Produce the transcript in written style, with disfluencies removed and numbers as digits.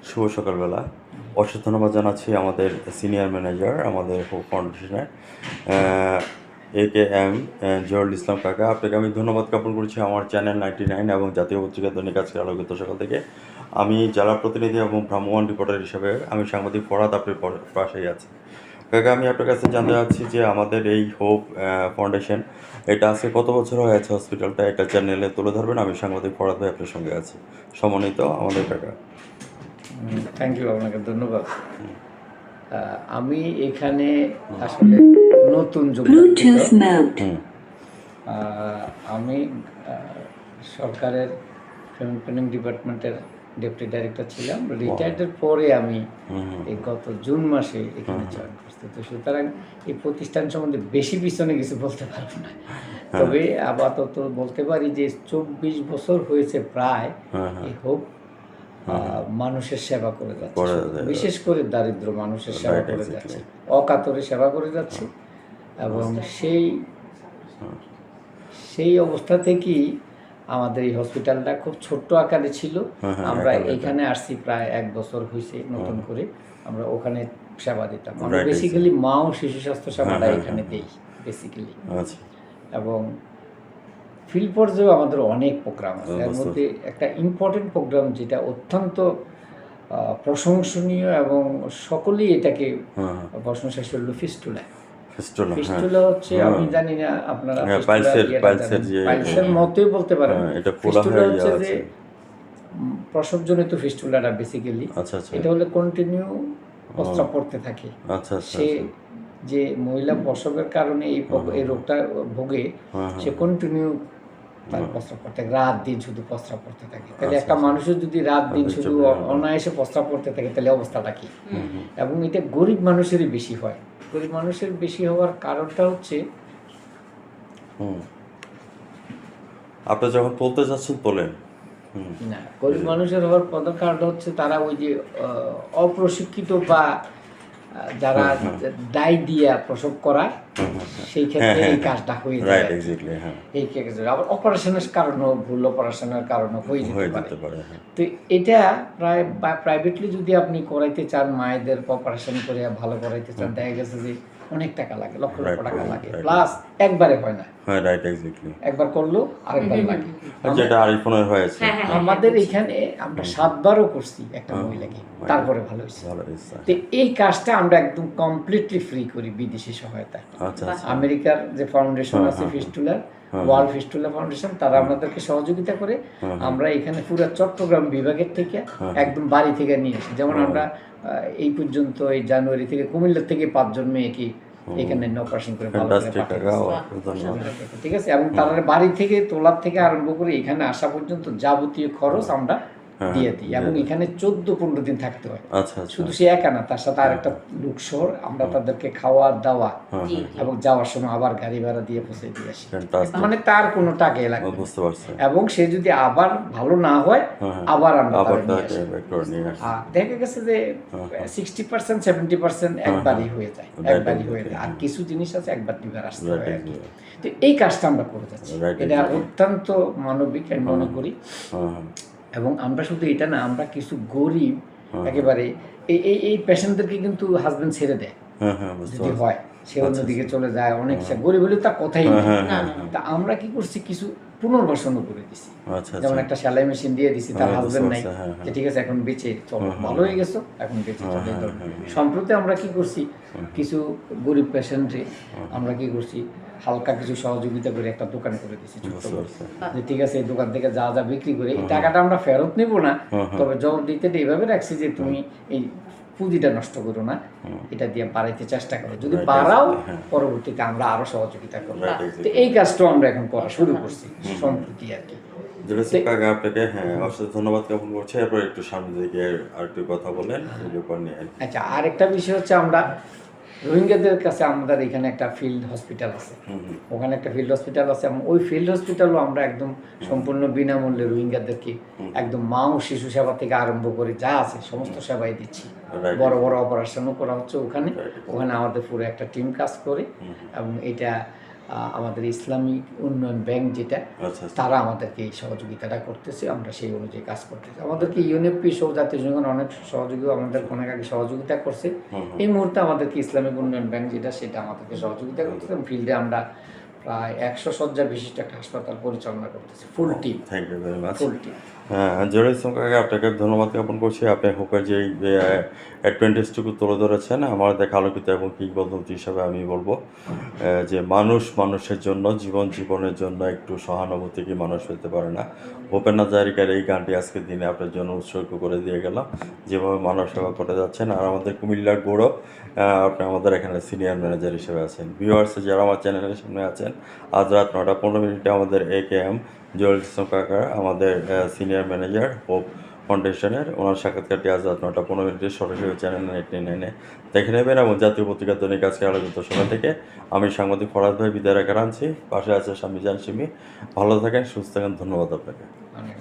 শুভ সকালবেলা। অশেষ ধন্যবাদ জানাচ্ছি আমাদের সিনিয়র ম্যানেজার আমাদের হোপ ফাউন্ডেশনের AKM জহুরুল ইসলাম কাকা। আপনাকে আমি ধন্যবাদ জ্ঞাপন করছি আমার চ্যানেল 99 এবং জাতীয় পত্রিকা দৈনিক আজকের আলোকিত সকাল থেকে। আমি জেলা প্রতিনিধি এবং ভ্রাম্যমাণ রিপোর্টার হিসেবে আমি সাংবাদিক ফরহাদ আপনার পাশেই আছি। কাকা, আমি আপনার কাছে জানতে চাচ্ছি যে আমাদের এই হোপ ফাউন্ডেশন এটা আজকে কত বছর হয়েছে হসপিটালটা, এটা চ্যানেলে তুলে ধরবেন। আমি সাংবাদিক ফরহাদ ভাই আপনার সঙ্গে আছি। সম্মানিত আমাদের কাকা। থ্যাংক ইউ, আপনাকে ধন্যবাদ। আমি এখানে আসলে নতুন আমি সরকারের ফিল্ম প্ল্যানিং ডিপার্টমেন্টের ডেপুটি ডাইরেক্টর ছিলাম। রিটায়ার্ডের পরে আমি এই গত জুন মাসে এখানে জয়েন করছি। তো সুতরাং এই প্রতিষ্ঠান সম্বন্ধে বেশি পিছনে কিছু বলতে পারবো না, তবে আপাতত বলতে পারি যে 24 বছর হয়েছে প্রায় এই হোপ মানুষের সেবা করে যাচ্ছে, বিশেষ করে দারিদ্র মানুষের সেবা করে যাচ্ছে, অকাতরে সেবা করে যাচ্ছে। এবং সেই অবস্থা থেকেই আমাদের এই হসপিটালটা খুব ছোট্ট আকারে ছিল। আমরা এখানে আসছি প্রায় 1 বছর হয়েছে নতুন করে। আমরা ওখানে সেবা দিতাম। আমরা বেসিক্যালি মা ও শিশু স্বাস্থ্য সেবাটা এখানে দিই বেসিক্যালি। এবং ফিল্ড পর্যায়েও আমাদের অনেক প্রোগ্রাম আছে। এর মধ্যে একটা ইম্পর্টেন্ট প্রোগ্রাম যেটা অত্যন্ত প্রশংসনীয় এবং সকলেই এটাকে প্রশংসা করল, ফিস্টুলা হচ্ছে, আমি জানি না আপনারা পাইলসের মতোই বলতে পারেন। ফিস্টুলা হচ্ছে যে প্রসবজনিত ফিস্টুলাটা বেসিক্যালি। এটা হলে কন্টিনিউ প্রস্রাব পড়তে থাকে। সে যে মহিলা প্রসবের কারণে এই রোগটা ভোগে, সে কন্টিনিউ তার প্রস্রাব পড়তে থাকে, রাত দিন শুধু প্রস্রাব পড়তে থাকে। তাহলে একটা মানুষের যদি রাত দিন শুধু অনায়াসে প্রস্রাব পড়তে থাকে তাহলে অবস্থাটা কি? এবং এটা গরিব মানুষেরই বেশি হয়। গরিব মানুষের বেশি হওয়ার কারণটা হচ্ছে, আপনি যখন বলতে চাচ্ছেন বলেন। না, গরিব মানুষের হওয়ার প্রধান কারণটা হচ্ছে তারা ওই যে অপ্রশিক্ষিত বা যারা দায় দিয়া প্রসব করা, সেই ক্ষেত্রে এই কাজটা হয়ে যায়। এই ক্ষেত্রে আবার অপারেশনের কারণেও, ভুল অপারেশনের কারণে হয়ে যেতে পারে। তো এটা প্রায় প্রাইভেটলি যদি আপনি করাইতে চান, মায়েদের অপারেশন করে ভালো করাইতে চান, দেখা গেছে যে অনেক টাকা লাগে, লক্ষ লক্ষ টাকা লাগে, প্লাস একবারে হয় না। একবার করলো আরেকবার লাগে। আমাদের এখানে আমরা 7 বারও করছি একটা মহিলাকে, তারপরে ভালো হয়েছে। তো এই কাজটা আমরা একদম কমপ্লিটলি ফ্রি করি বিদেশি সহায়তা। আমেরিকার যে ফাউন্ডেশন আছে ফিস্টুলার, ওয়ার্ল্ড ফিস্টুলা ফাউন্ডেশন, তারা আমাদেরকে সহযোগিতা করে। আমরা এখানে পুরো চট্টগ্রাম বিভাগের থেকে একদম বাড়ি থেকে নিয়ে আসি। যেমন আমরা এই পর্যন্ত এই জানুয়ারি থেকে কুমিল্লা থেকে 5 জন মেয়েকে এখানে অপারেশন করে ভালো করে পাঠিয়েছি। ঠিক আছে। এবং তারা বাড়ি থেকে তোলার থেকে আরম্ভ করে এখানে আসা পর্যন্ত যাবতীয় খরচ আমরা দিয়ে দিই। এবং এখানে 14-15 দিন থাকতে হয়। শুধু সে একা না, তার সাথে আরেকটা লোক সহ আমরা তাদেরকে খাওয়া দাওয়া এবং যাওয়ার সময় আবার গাড়ি ভাড়া দিয়ে পৌঁছে দিয়ে আসি। মানে তার কোনো টাকাই লাগে না। এবং সে যদি আবার ভালো না হয়, আবার আমরা দেখা গেছে যে 60% 70% একবারই হয়ে যায়। আর কিছু জিনিস আছে একবার দুবার আসতে হয় আর কি। তো এই কাজটা আমরা করে যাচ্ছি। এটা অত্যন্ত মানবিক আমি মনে করি। এবং আমরা শুধু এটা না, আমরা কিছু গরিব একেবারে এই পেশেন্টদেরকে কিন্তু হাজবেন্ড ছেড়ে দেয় যদি হয়, সে অন্যদিকে চলে যায়। অনেক গরিব হলে তার কথাই নেই। তা আমরা কি করছি, কিছু পুনর্বাসনও করে দিছি। যেমন একটা সেলাই মেশিন দিয়ে দিছি, তার হাজবেন্ড নাই, যে ঠিক আছে এখন বেঁচে চলো, ভালো হয়ে গেছো, এখন বেঁচে চলে। সম্প্রতি আমরা কি করছি, কিছু গরিব পেশেন্টে আমরা কি করছি, হালকা কিছু সহযোগিতা করে একটা দোকান করে দিচ্ছি, যে ঠিক আছে এই দোকান থেকে যা যা বিক্রি করে এই টাকাটা আমরা ফেরত নেব না, তবে জবাব দিতে এইভাবে রাখছি যে তুমি এই পুঁজিটা নষ্ট করো না, এটা দিয়ে বাড়াইতে চেষ্টা করো, যদি বাড়াও পরবর্তীতে আমরা আরো সহযোগিতা করবো। তো এই কাজটাও আমরা এখন করা শুরু করছি সম্প্রতি আর কি। আপনাকে অসংখ্য ধন্যবাদ জ্ঞাপন করছি। এরপর একটু সামনে দিকে আর একটু কথা বলেন। আচ্ছা, আর একটা বিষয় হচ্ছে, আমরা রোহিঙ্গাদের কাছে আমাদের এখানে একটা ফিল্ড হসপিটাল আছে, ওখানে একটা ফিল্ড হসপিটাল আছে। এবং ওই ফিল্ড হসপিটালও আমরা একদম সম্পূর্ণ বিনামূল্যে রোহিঙ্গাদেরকে একদম মা ও শিশু সেবা থেকে আরম্ভ করে যা আছে সমস্ত সেবাই দিচ্ছি। বড় বড় অপারেশনও করা হচ্ছে ওখানে আমাদের পুরো একটা টিম কাজ করে। এবং এটা আমাদের ইসলামিক উন্নয়ন ব্যাংক যেটা, আচ্ছা আচ্ছা। তারা আমাদেরকে এই সহযোগিতাটা করতেছে, আমরা সেই অনুযায়ী কাজ করতেছি। আমাদেরকে ইউএনএফপি সহ জাতীয় জনগণ অনেক আমাদের অনেক আগে সহযোগিতা করছে। এই মুহূর্তে আমাদেরকে ইসলামিক উন্নয়ন ব্যাংক যেটা, সেটা আমাদেরকে সহযোগিতা করতেছে। ফিল্ডে আমরা প্রায় 100 শয্যা বিশিষ্ট একটা হাসপাতাল পরিচালনা করতেছি, full team. Thank you very much. Full team. হ্যাঁ, জহিরুল ইসলাম কাকা, আপনাকে ধন্যবাদ জ্ঞাপন করছি। আপনি হোকের যে অ্যাডভান্টেজটুকু তুলে ধরেছেন, আমার দেখা আলোকিত এবং কিংবদন্তি হিসাবে আমি বলবো যে মানুষের জন্য, জীবনের জন্য একটু সহানুভূতি কি মানুষ হতে পারে না। ভূপেন হাজারিকার এই গানটি আজকের দিনে আপনার জন্য উৎসর্গ করে দিয়ে গেলাম, যেভাবে মানব সেবা করে যাচ্ছেন। আর আমাদের কুমিল্লার গৌরব, আপনি আমাদের এখানে সিনিয়র ম্যানেজার হিসেবে আছেন। ভিউয়ার্স যারা আমার চ্যানেলের সামনে আছেন, আজ রাত 9:15 আমাদের AKM জহিরুল ইসলাম কাকা, আমাদের সিনিয়র ম্যানেজার হোপ ফাউন্ডেশনের, ওনার সাক্ষাৎকারটি আজ রাত 9:15 সরাসরি চ্যানেল 99-এ দেখে নেবেন। এবং জাতীয় পত্রিকা দৈনিক আজকে আলোচিত সময় থেকে আমি সাংবাদিক ফরাদ ভাই বিদায় রেখে আনছি। পাশে আছে স্বামী জানসিমি। ভালো থাকেন, সুস্থ থাকেন। ধন্যবাদ আপনাকে। অনেক